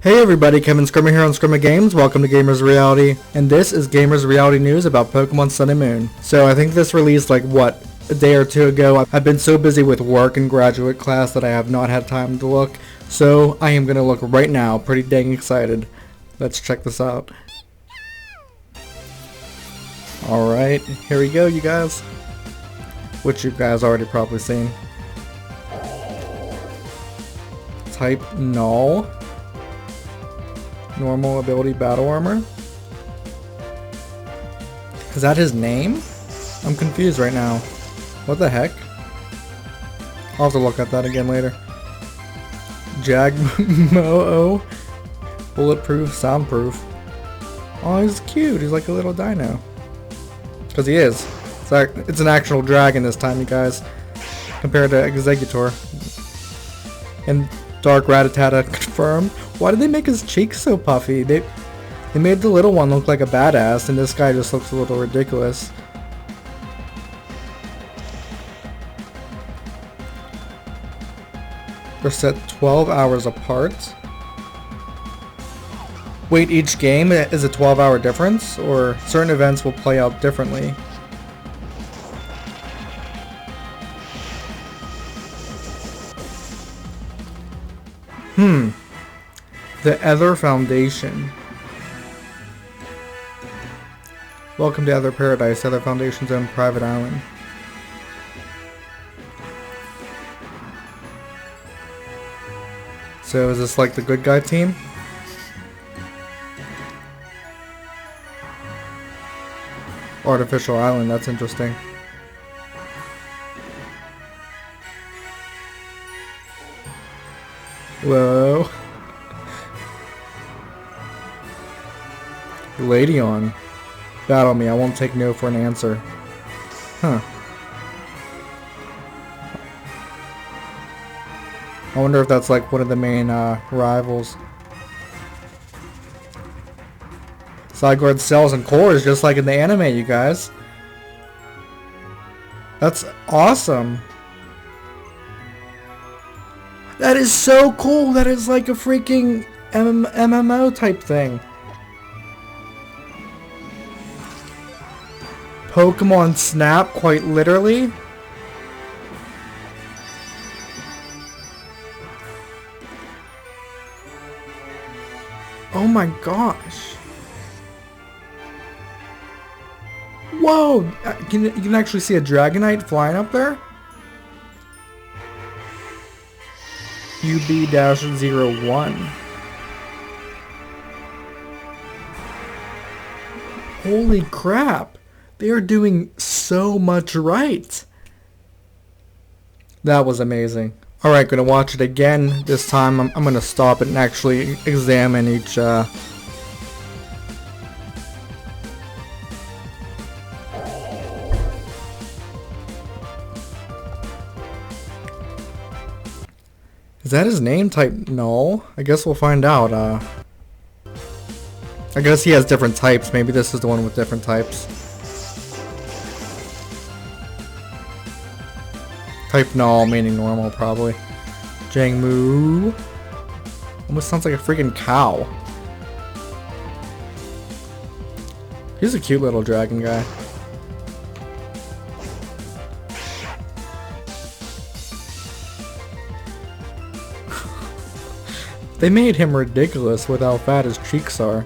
Hey everybody, Kevin Scrimmer here on Scrimmer Games. Welcome to Gamers Reality, and this is Gamers Reality news about Pokemon Sun and Moon. So I think this released a day or two ago. I've been so busy with work and graduate class that I have not had time to look. So I am going to look right now. Pretty dang excited. Let's check this out. Alright, here we go you guys. Which you guys already probably seen. Type Null. Normal ability battle armor. Is that his name? I'm confused right now. What the heck? I'll have to look at that again later. Jagmo-o. Bulletproof, soundproof. Oh, he's cute. He's like a little dino. Because he is. It's an actual dragon this time, you guys. Compared to Executor. And Dark Rattata confirmed. Why did they make his cheeks so puffy? They made the little one look like a badass, and this guy just looks a little ridiculous. They're set 12 hours apart. Wait, each game is a 12-hour difference? Or certain events will play out differently? The Ether Foundation. Welcome to Ether Paradise, Ether Foundation's own private island. So is this like the good guy team? Artificial island, that's interesting. Whoa. Ladion. Battle me, I won't take no for an answer. Huh. I wonder if that's like one of the main rivals. Zygarde cells and cores just like in the anime, you guys. That's awesome. That is so cool. That is like a freaking MMO type thing. Pokemon Snap, quite literally. Oh my gosh. Whoa! You can actually see a Dragonite flying up there? UB-01. Holy crap! They are doing so much right. That was amazing. Alright, gonna watch it again. This time I'm gonna stop it and actually examine each Is that his name? Type Null? I guess we'll find out. I guess he has different types. Maybe this is the one with different types. Type Null, meaning normal, probably. Jangmu. Almost sounds like a freaking cow. He's a cute little dragon guy. They made him ridiculous with how fat his cheeks are.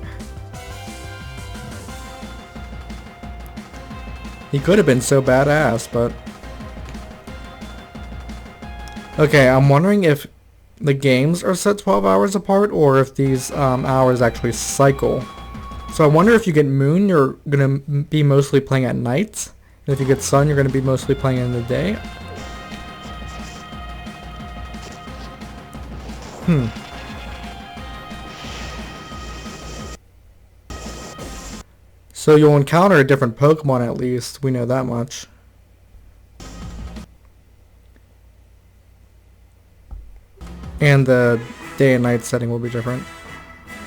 He could have been so badass, but... Okay, I'm wondering if the games are set 12 hours apart or if these hours actually cycle. So I wonder if you get Moon, you're going to be mostly playing at night. And if you get Sun, you're going to be mostly playing in the day. So you'll encounter a different Pokemon at least, we know that much. And the day and night setting will be different.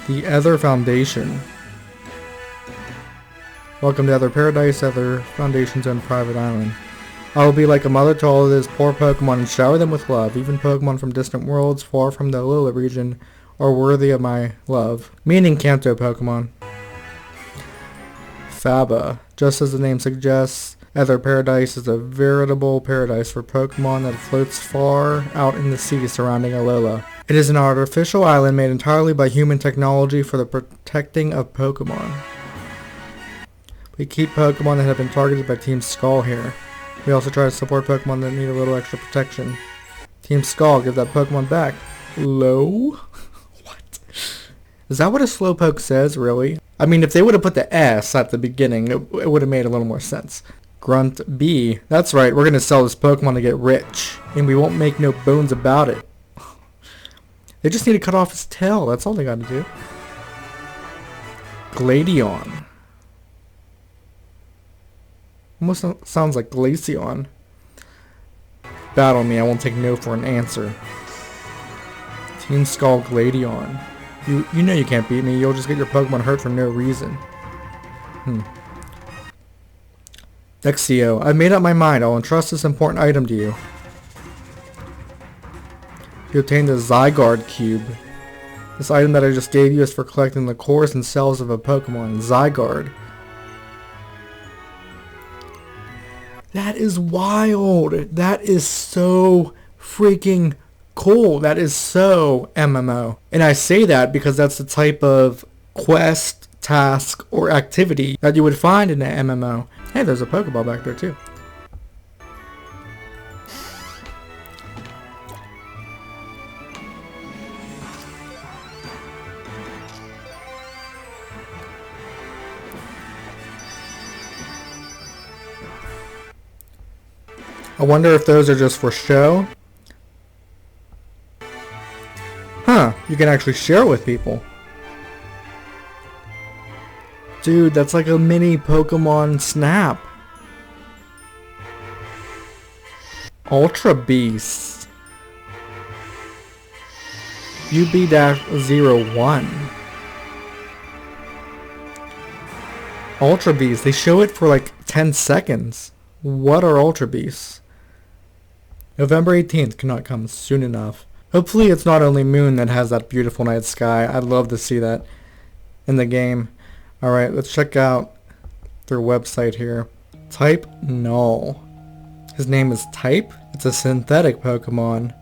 The Ether Foundation. Welcome to Ether Paradise, Ether Foundation's own private island. I will be like a mother to all of those poor Pokemon and shower them with love. Even Pokemon from distant worlds, far from the Alola region, are worthy of my love. Meaning Kanto Pokemon. Faba. Just as the name suggests, Ether Paradise is a veritable paradise for Pokemon that floats far out in the sea surrounding Alola. It is an artificial island made entirely by human technology for the protecting of Pokemon. We keep Pokemon that have been targeted by Team Skull here. We also try to support Pokemon that need a little extra protection. Team Skull, give that Pokemon back. Low? What? Is that what a Slowpoke says, really? I mean, if they would have put the S at the beginning, it would have made a little more sense. Grunt B. That's right, we're going to sell this Pokemon to get rich. And we won't make no bones about it. They just need to cut off his tail. That's all they got to do. Gladion. Almost sounds like Glaceon. Battle me, I won't take no for an answer. Team Skull Gladion. You know you can't beat me. You'll just get your Pokemon hurt for no reason. Exio, I've made up my mind. I'll entrust this important item to you. You obtained the Zygarde Cube. This item that I just gave you is for collecting the cores and cells of a Pokemon. Zygarde. That is wild. That is so freaking cool. That is so MMO. And I say that because that's the type of quest, task, or activity that you would find in an MMO. Hey, there's a Pokeball back there too. I wonder if those are just for show. Huh, you can actually share it with people. Dude, that's like a mini Pokemon Snap. Ultra Beast. UB-01. Ultra Beast, they show it for like 10 seconds. What are Ultra Beasts? November 18th cannot come soon enough. Hopefully it's not only Moon that has that beautiful night sky. I'd love to see that in the game. Alright, let's check out their website here. Type Null. His name is Type. It's a synthetic Pokemon.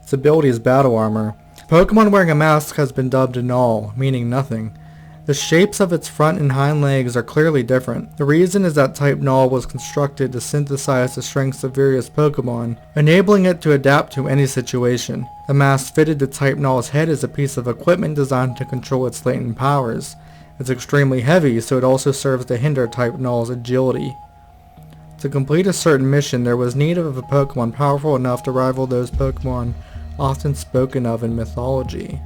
Its ability is Battle Armor. Pokemon wearing a mask has been dubbed Null, meaning nothing. The shapes of its front and hind legs are clearly different. The reason is that Type Null was constructed to synthesize the strengths of various Pokemon, enabling it to adapt to any situation. The mask fitted to Type Null's head is a piece of equipment designed to control its latent powers. It's extremely heavy, so it also serves to hinder Type Null's agility. To complete a certain mission, there was need of a Pokemon powerful enough to rival those Pokemon often spoken of in mythology.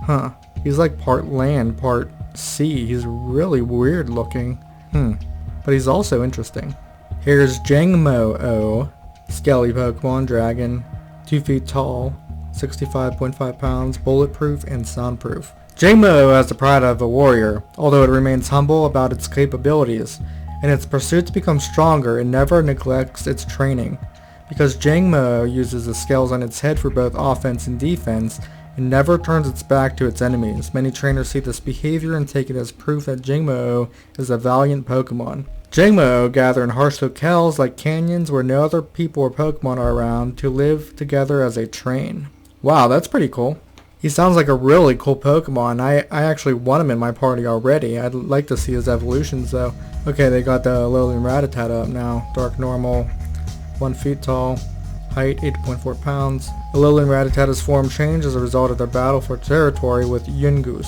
Huh. He's like part land, part sea. He's really weird looking. But he's also interesting. Here's Jangmo-o, scaly Pokemon dragon, 2 feet tall, 65.5 pounds, bulletproof and soundproof. Jangmo-o has the pride of a warrior, although it remains humble about its capabilities. In its pursuit to become stronger, it never neglects its training. Because Jangmo-o uses the scales on its head for both offense and defense, it never turns its back to its enemies. Many trainers see this behavior and take it as proof that Jangmo-o is a valiant Pokemon. Jangmo-o gather in harsh locales like canyons where no other people or Pokemon are around to live together as they train. Wow, that's pretty cool. He sounds like a really cool Pokemon. I actually want him in my party already. I'd like to see his evolutions though. Okay, they got the Alolan Rattata up now. Dark normal, 1 feet tall. Height 8.4 pounds. Alolan Rattata's form changed as a result of their battle for territory with Yungoos.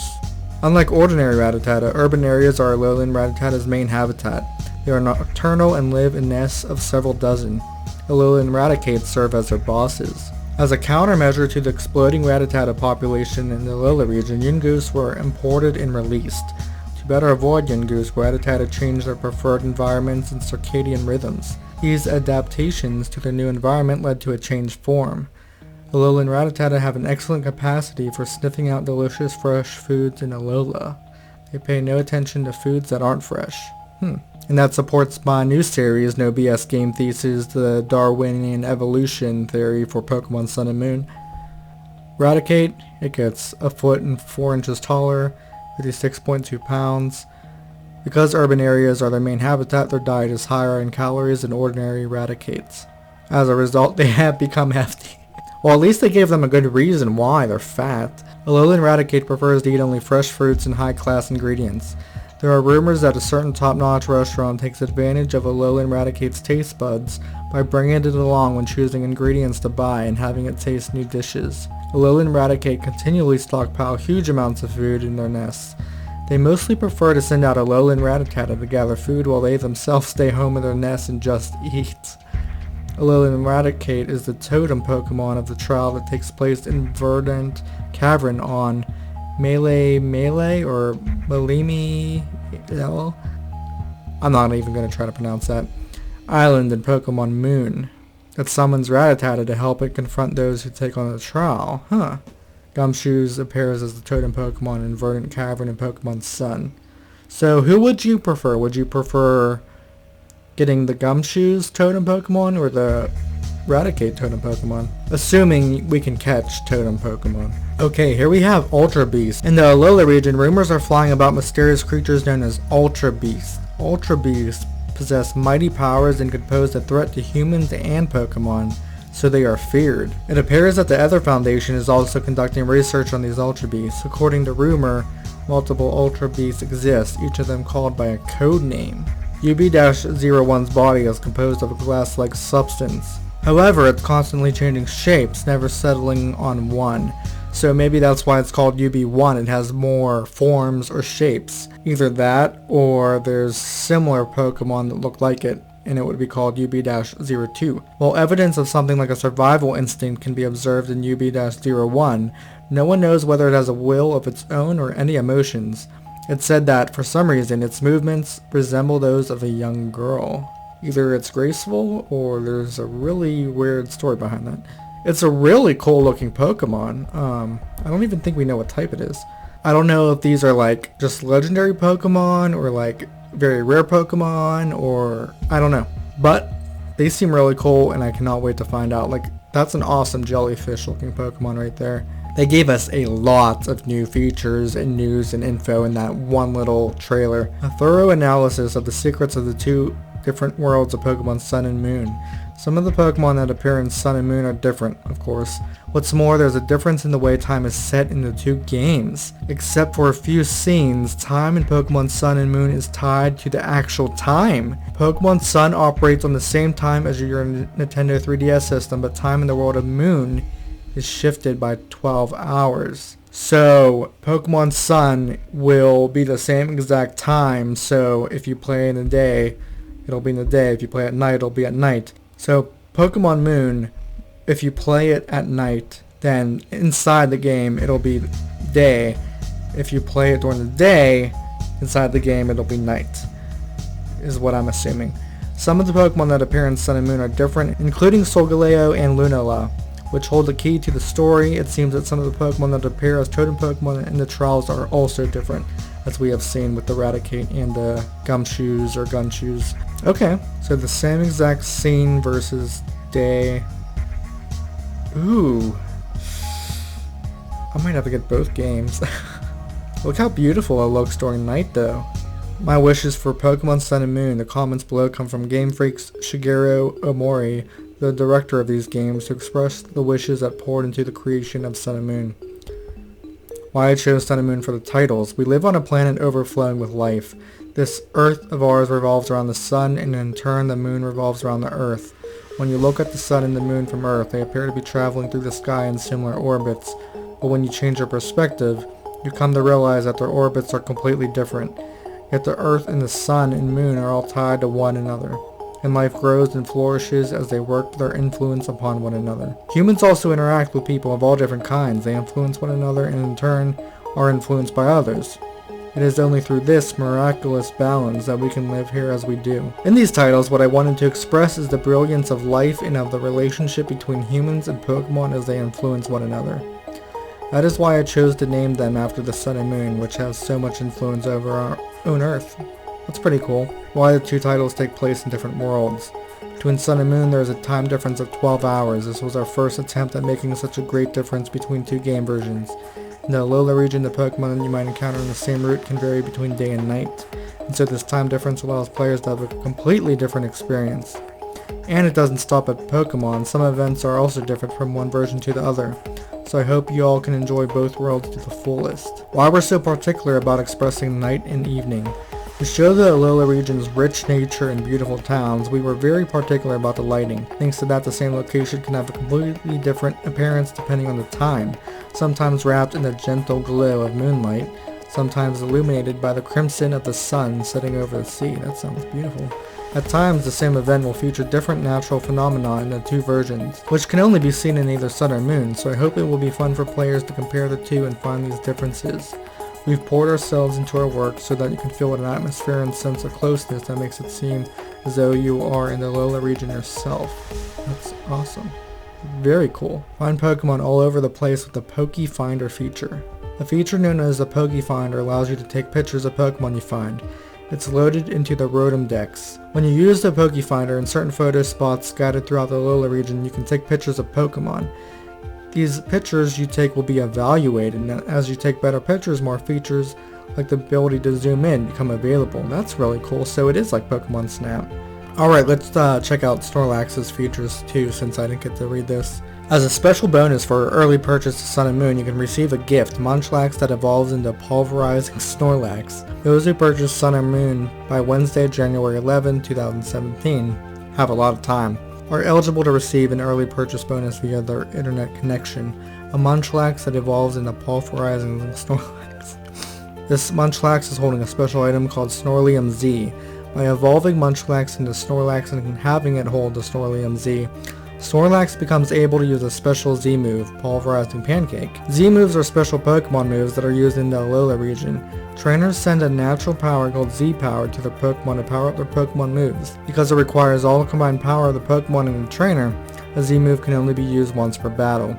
Unlike ordinary Rattata, urban areas are Alolan Rattata's main habitat. They are nocturnal and live in nests of several dozen. Alolan Raticates serve as their bosses. As a countermeasure to the exploding Rattata population in the Alola region, Yungoos were imported and released. To better avoid Yungoos, Rattata changed their preferred environments and circadian rhythms. These adaptations to their new environment led to a changed form. Alolan Rattata have an excellent capacity for sniffing out delicious fresh foods in Alola. They pay no attention to foods that aren't fresh. And that supports my new series, No BS Game Thesis, the Darwinian evolution theory for Pokemon Sun and Moon. Raticate, it gets a foot and 4 inches taller, 56.2 pounds. Because urban areas are their main habitat, their diet is higher in calories than ordinary Raticates. As a result, they have become hefty. Well, at least they gave them a good reason why they're fat. A lowland Raticate prefers to eat only fresh fruits and high-class ingredients. There are rumors that a certain top-notch restaurant takes advantage of a lowland Raticate's taste buds by bringing it along when choosing ingredients to buy and having it taste new dishes. A lowland Raticate continually stockpile huge amounts of food in their nests. They mostly prefer to send out a lowland Rattata to gather food while they themselves stay home in their nests and just eat. A lowland Raticate is the totem Pokemon of the trial that takes place in Verdant Cavern on Melee or Malimi. I'm not even going to try to pronounce that. Island in Pokemon Moon. It summons Rattata to help it confront those who take on the trial. Gumshoos appears as the totem Pokemon in Verdant Cavern in Pokemon Sun. So who would you prefer? Would you prefer getting the Gumshoos totem Pokemon or the Raticate totem Pokemon? Assuming we can catch totem Pokemon. Okay, here we have Ultra Beast. In the Alola region, rumors are flying about mysterious creatures known as Ultra Beasts. Ultra Beasts possess mighty powers and could pose a threat to humans and Pokemon, so they are feared. It appears that the Ether Foundation is also conducting research on these Ultra Beasts. According to rumor, multiple Ultra Beasts exist, each of them called by a code name. UB-01's body is composed of a glass-like substance. However, it's constantly changing shapes, never settling on one. So maybe that's why it's called UB1. It has more forms or shapes. Either that, or there's similar Pokemon that look like it, and it would be called UB-02. While evidence of something like a survival instinct can be observed in UB-01, no one knows whether it has a will of its own or any emotions. It's said that, for some reason, its movements resemble those of a young girl. Either it's graceful, or there's a really weird story behind that. It's a really cool looking Pokemon. I don't even think we know what type it is. I don't know if these are like just legendary Pokemon or like very rare Pokemon, or I don't know. But they seem really cool and I cannot wait to find out. Like, that's an awesome jellyfish looking Pokemon right there. They gave us a lot of new features and news and info in that one little trailer. A thorough analysis of the secrets of the two different worlds of Pokemon Sun and Moon. Some of the Pokemon that appear in Sun and Moon are different, of course. What's more, there's a difference in the way time is set in the two games. Except for a few scenes, time in Pokemon Sun and Moon is tied to the actual time. Pokemon Sun operates on the same time as your Nintendo 3DS system, but time in the world of Moon is shifted by 12 hours. So, Pokemon Sun will be the same exact time, so if you play in the day, it'll be in the day. If you play at night, it'll be at night. So, Pokemon Moon, if you play it at night, then inside the game, it'll be day. If you play it during the day, inside the game, it'll be night, is what I'm assuming. Some of the Pokemon that appear in Sun and Moon are different, including Solgaleo and Lunala, which hold the key to the story. It seems that some of the Pokemon that appear as totem Pokemon in the trials are also different, as we have seen with the Raticate and the Gumshoos or Gunshoos. Okay, so the same exact scene versus day. Ooh. I might have to get both games. Look how beautiful it looks during night though. My wishes for Pokemon Sun and Moon. The comments below come from Game Freak's Shigeru Omori, the director of these games, who expressed the wishes that poured into the creation of Sun and Moon. Why I chose Sun and Moon for the titles. We live on a planet overflowing with life. This Earth of ours revolves around the Sun, and in turn the Moon revolves around the Earth. When you look at the Sun and the Moon from Earth, they appear to be traveling through the sky in similar orbits, but when you change your perspective, you come to realize that their orbits are completely different. Yet the Earth and the Sun and Moon are all tied to one another, and life grows and flourishes as they work their influence upon one another. Humans also interact with people of all different kinds. They influence one another and in turn are influenced by others. It is only through this miraculous balance that we can live here as we do. In these titles, what I wanted to express is the brilliance of life and of the relationship between humans and Pokemon as they influence one another. That is why I chose to name them after the Sun and Moon, which has so much influence over our own Earth. That's pretty cool. Why the two titles take place in different worlds. Between Sun and Moon, there is a time difference of 12 hours. This was our first attempt at making such a great difference between two game versions. In the Alola region, the Pokemon you might encounter on the same route can vary between day and night, and so this time difference allows players to have a completely different experience. And it doesn't stop at Pokemon, some events are also different from one version to the other, so I hope you all can enjoy both worlds to the fullest. Why we're so particular about expressing night and evening? To show the Alola region's rich nature and beautiful towns, we were very particular about the lighting. Thanks to that, the same location can have a completely different appearance depending on the time, sometimes wrapped in the gentle glow of moonlight, sometimes illuminated by the crimson of the sun setting over the sea. That sounds beautiful. At times, the same event will feature different natural phenomena in the two versions, which can only be seen in either Sun or Moon, so I hope it will be fun for players to compare the two and find these differences. We've poured ourselves into our work so that you can feel an atmosphere and sense of closeness that makes it seem as though you are in the Alola region yourself. That's awesome. Very cool. Find Pokemon all over the place with the Poke Finder feature. The feature known as the Poke Finder allows you to take pictures of Pokemon you find. It's loaded into the Rotom Dex. When you use the Poke Finder in certain photo spots scattered throughout the Alola region, you can take pictures of Pokemon. These pictures you take will be evaluated, and as you take better pictures, more features like the ability to zoom in become available. That's really cool, so it is like Pokemon Snap. Alright, let's check out Snorlax's features too, since I didn't get to read this. As a special bonus for early purchase of Sun and Moon, you can receive a gift, Munchlax, that evolves into Pulverizing Snorlax. Those who purchase Sun and Moon by Wednesday, January 11, 2017, have a lot of time, are eligible to receive an early purchase bonus via their internet connection, a Munchlax that evolves into Pulverizing Snorlax. This Munchlax is holding a special item called Snorlium Z. By evolving Munchlax into Snorlax and having it hold the Snorlium Z, Snorlax becomes able to use a special Z move, Pulverizing Pancake. Z moves are special Pokemon moves that are used in the Alola region. Trainers send a natural power called Z power to their Pokemon to power up their Pokemon moves. Because it requires all the combined power of the Pokemon and the trainer, a Z move can only be used once per battle.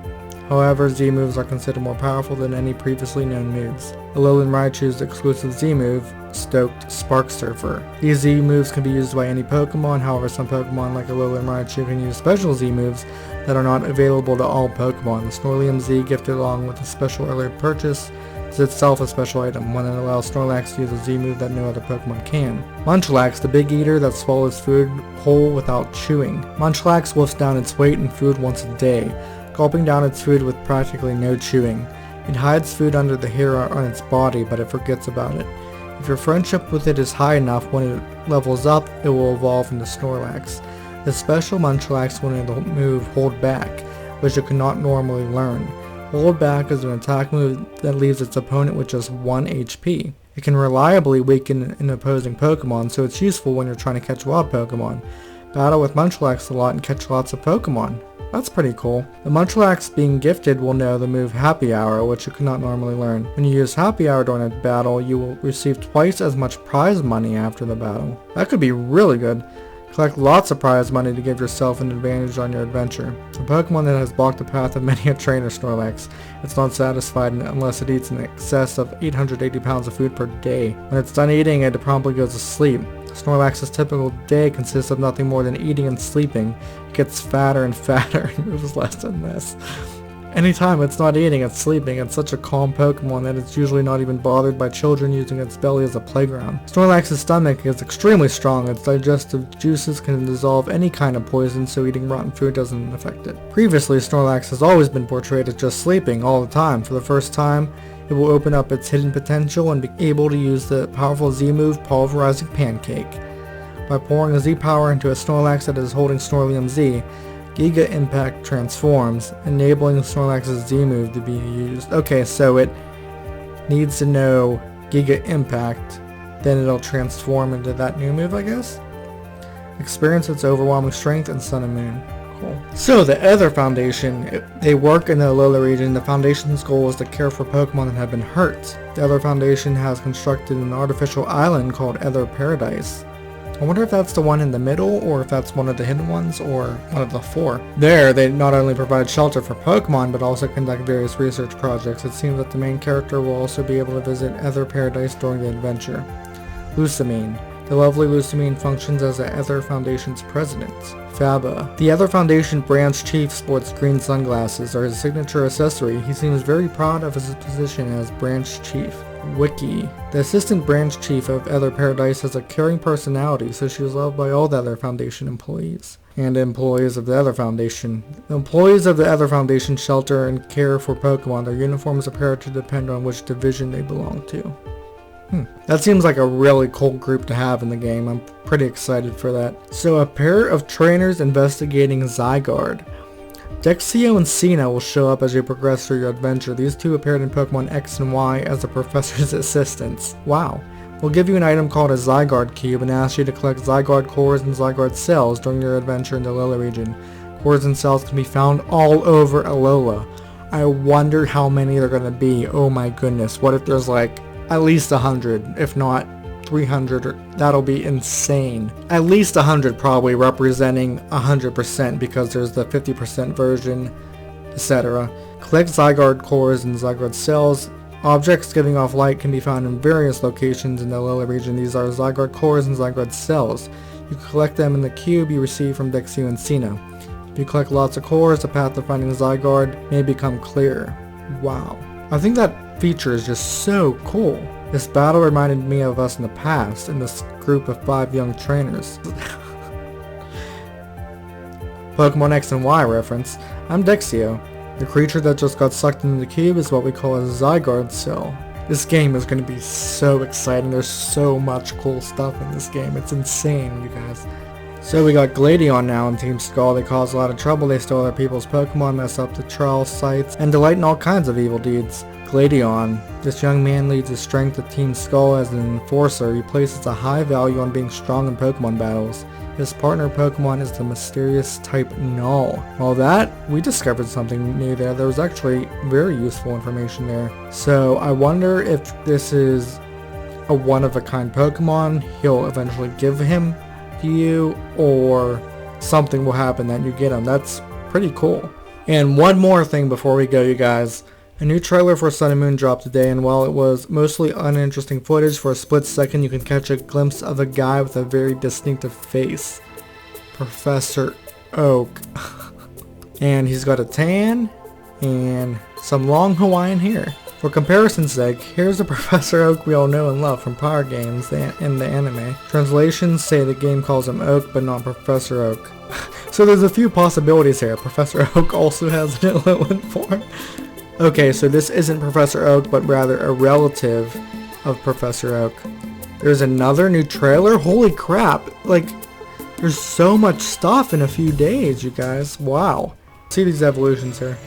However, Z moves are considered more powerful than any previously known moves. Alolan Raichu's exclusive Z move, Stoked Spark Surfer. These Z moves can be used by any Pokemon, however some Pokemon like Alolan Raichu can use special Z moves that are not available to all Pokemon. The Snorlium Z, gifted along with a special early purchase, is itself a special item, one that allows Snorlax to use a Z move that no other Pokemon can. Munchlax, the big eater that swallows food whole without chewing. Munchlax wolfs down its weight in food once a day, gulping down its food with practically no chewing. It hides food under the hair on its body, but it forgets about it. If your friendship with it is high enough, when it levels up, it will evolve into Snorlax. The special Munchlax will know the move Hold Back, which it cannot normally learn. Hold Back is an attack move that leaves its opponent with just 1 HP. It can reliably weaken an opposing Pokemon, so it's useful when you're trying to catch wild Pokemon. Battle with Munchlax a lot and catch lots of Pokemon. That's pretty cool. The Munchlax being gifted will know the move Happy Hour, which you cannot normally learn. When you use Happy Hour during a battle, you will receive twice as much prize money after the battle. That could be really good. Collect lots of prize money to give yourself an advantage on your adventure. A Pokemon that has blocked the path of many a trainer, Snorlax. It's not satisfied unless it eats in excess of 880 pounds of food per day. When it's done eating, it promptly goes to sleep. Snorlax's typical day consists of nothing more than eating and sleeping. It gets fatter and fatter and moves less and less. Anytime it's not eating, it's sleeping. It's such a calm Pokemon that it's usually not even bothered by children using its belly as a playground. Snorlax's stomach is extremely strong. Its digestive juices can dissolve any kind of poison, so eating rotten food doesn't affect it. Previously, Snorlax has always been portrayed as just sleeping all the time. For the first time, it will open up its hidden potential and be able to use the powerful Z move Pulverizing Pancake. By pouring a Z power into a Snorlax that is holding Snorlium Z, Giga Impact transforms, enabling Snorlax's Z move to be used. Okay, so it needs to know Giga Impact, then it'll transform into that new move, I guess? Experience its overwhelming strength in Sun and Moon. Cool. So the Ether Foundation, they work in the Alola region. The Foundation's goal is to care for Pokemon that have been hurt. The Ether Foundation has constructed an artificial island called Ether Paradise. I wonder if that's the one in the middle, or if that's one of the hidden ones, or one of the 4. There, they not only provide shelter for Pokemon, but also conduct various research projects. It seems that the main character will also be able to visit Ether Paradise during the adventure. Lusamine. The lovely Lucamine functions as the Ether Foundation's president. Faba. The Ether Foundation branch chief sports green sunglasses are his signature accessory. He seems very proud of his position as branch chief. Wiki. The assistant branch chief of Ether Paradise has a caring personality, so she is loved by all the Ether Foundation employees and employees of the Ether Foundation. The employees of the Ether Foundation shelter and care for Pokemon. Their uniforms appear to depend on which division they belong to. That seems like a really cool group to have in the game. I'm pretty excited for that. So a pair of trainers investigating Zygarde. Dexio and Cena will show up as you progress through your adventure. These two appeared in Pokemon X and Y as the professor's assistants. Wow. We'll give you an item called a Zygarde Cube and ask you to collect Zygarde cores and Zygarde cells during your adventure in the Alola region. Cores and cells can be found all over Alola. I wonder how many there are going to be. Oh my goodness. What if there's like at least 100, if not 300, that'll be insane. At least 100 probably, representing 100% because there's the 50% version, etc. Collect Zygarde cores and Zygarde cells. Objects giving off light can be found in various locations in the Alola region. These are Zygarde cores and Zygarde cells. You can collect them in the cube you receive from Dexio and Cena. If you collect lots of cores, the path to finding Zygarde may become clearer. Wow. I think that feature is just so cool. This battle reminded me of us in the past, in this group of 5 young trainers. Pokemon X and Y reference. I'm Dexio. The creature that just got sucked into the cube is what we call a Zygarde cell. This game is going to be so exciting. There's so much cool stuff in this game. It's insane, you guys. So we got Gladion now in Team Skull. They cause a lot of trouble. They steal other people's Pokemon, mess up the trial sites, and delight in all kinds of evil deeds. Gladion. This young man leads his strength of Team Skull as an enforcer. He places a high value on being strong in Pokemon battles. His partner Pokemon is the mysterious type Null. Well, we discovered something new there. There was actually very useful information there. So I wonder if this is a one-of-a-kind Pokemon he'll eventually give him to you, or something will happen that you get him. That's pretty cool. And one more thing before we go, you guys. A new trailer for Sun and Moon dropped today, and while it was mostly uninteresting footage, for a split second you can catch a glimpse of a guy with a very distinctive face. Professor Oak. And he's got a tan and some long Hawaiian hair. For comparison's sake, here's the Professor Oak we all know and love from prior games in the anime. Translations say the game calls him Oak, but not Professor Oak. So there's a few possibilities here. Professor Oak also has an Alolan form. Okay, so this isn't Professor Oak, but rather a relative of Professor Oak. There's another new trailer? Holy crap! Like, there's so much stuff in a few days, you guys. Wow. See these evolutions here.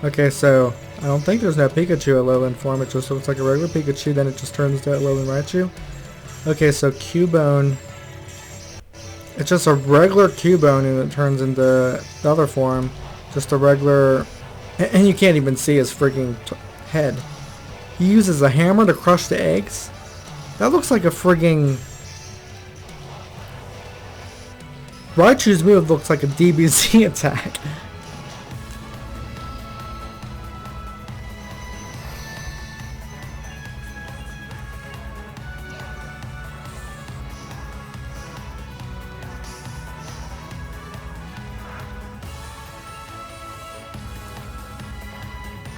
Okay, so I don't think there's no Pikachu Alolan form. It just looks like a regular Pikachu, then it just turns to Alolan Raichu. Okay, so Cubone. It's just a regular Cubone and it turns into the other form. Just a regular... And you can't even see his freaking head. He uses a hammer to crush the eggs? That looks like a frigging... Raichu's move looks like a DBZ attack.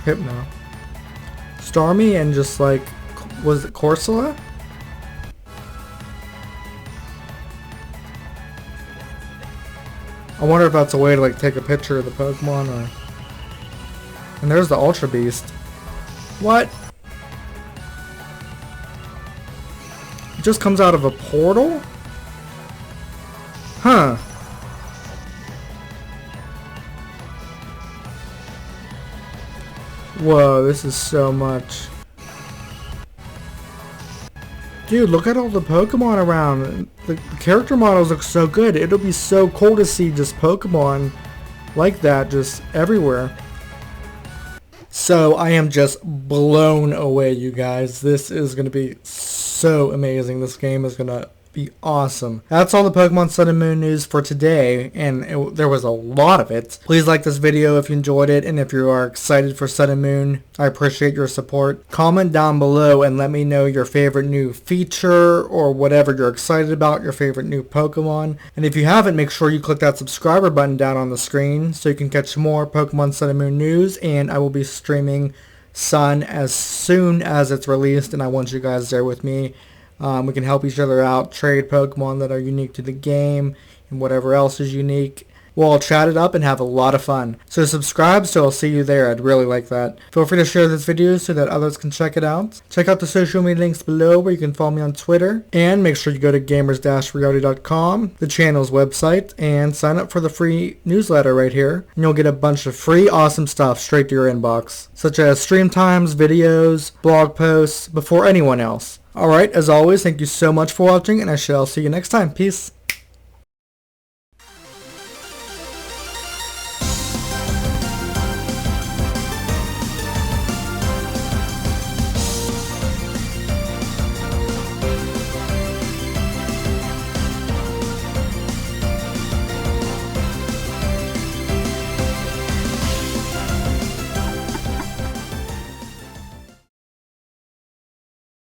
Hypno. Starmie and just like, was it Corsola? I wonder if that's a way to like take a picture of the Pokemon or... And there's the Ultra Beast. What? It just comes out of a portal? Huh. Whoa, this is so much. Dude, look at all the Pokemon around. The character models look so good. It'll be so cool to see just Pokemon like that just everywhere. So I am just blown away, you guys. This is going to be so amazing. This game is going to be awesome. That's all the Pokemon Sun and Moon news for today, and there was a lot of it. Please like this video if you enjoyed it, and if you are excited for Sun and Moon, I appreciate your support. Comment down below and let me know your favorite new feature or whatever you're excited about, your favorite new Pokemon. And if you haven't, make sure you click that subscriber button down on the screen so you can catch more Pokemon Sun and Moon news, and I will be streaming Sun as soon as it's released, and I want you guys there with me. We can help each other out, trade Pokemon that are unique to the game, and whatever else is unique. We'll all chat it up and have a lot of fun. So subscribe, so I'll see you there. I'd really like that. Feel free to share this video so that others can check it out. Check out the social media links below where you can follow me on Twitter. And make sure you go to gamers-reality.com, the channel's website, and sign up for the free newsletter right here. And you'll get a bunch of free awesome stuff straight to your inbox, such as stream times, videos, blog posts, before anyone else. Alright, as always, thank you so much for watching, and I shall see you next time. Peace.